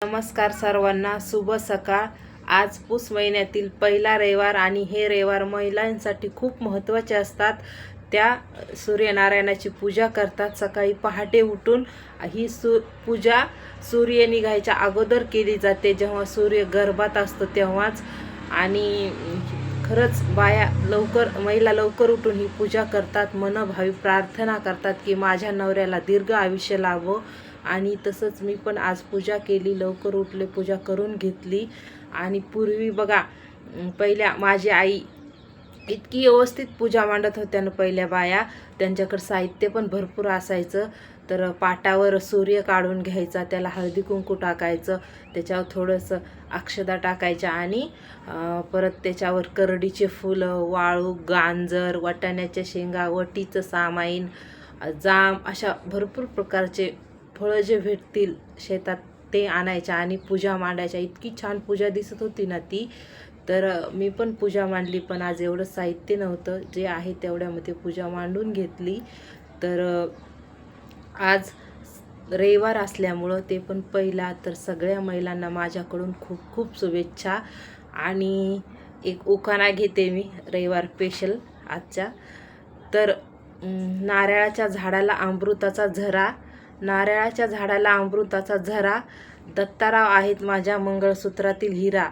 नमस्कार सर्वांना, शुभ सकाळ। आज पुस महिन्यातील पहिला रविवार आणि हे रविवार महिलांसाठी खूप महत्त्वाचे असतात। त्या सूर्यनारायणाची पूजा करतात। सकाळी पहाटे उठून ही पूजा सूर्य निघायच्या अगोदर केली जाते, जेव्हा सूर्य गर्भात असतो तेव्हाच। आणि खरंच महिला लवकर उठून ही पूजा करतात, मनभावी प्रार्थना करतात की माझ्या नवऱ्याला दीर्घ आयुष्य लाभो। आणि तसंच मी पण आज पूजा केली, लवकर उठले, पूजा करून घेतली। आणि पूर्वी बघा, पहिल्या माझी आई इतकी व्यवस्थित पूजा मांडत होत्या ना पहिल्या बाया, त्यांच्याकडे साहित्य पण भरपूर असायचं। तर पाटावर सूर्य काढून घ्यायचा, त्याला हळदी कुंकू टाकायचं, त्याच्यावर थोडंसं अक्षदा टाकायच्या आणि परत त्याच्यावर करडीचे फुलं, वाळू, गांजर, वाटाण्याच्या शेंगा, वटीचं सामाईन, जाम, अशा भरपूर प्रकारचे फळं जे भेटतील शेतात ते आणायच्या आणि पूजा मांडायच्या। इतकी छान पूजा दिसत होती ना ती। तर मी पण पूजा मांडली, पण आज एवढं साहित्य नव्हतं, जे आहे तेवढ्यामध्ये पूजा मांडून घेतली। तर आज रविवार असल्यामुळं ते पण पहिला, तर सगळ्या महिलांना माझ्याकडून खूप खूप शुभेच्छा। आणि एक उखाणा घेते मी रविवार स्पेशल आजच्या। तर नारळाच्या झाडाला अमृताचा झरा, नारळाच्या झाडाला अमृताचा झरा, दत्ताराव आहेत माझ्या मंगळसूत्रातील हिरा,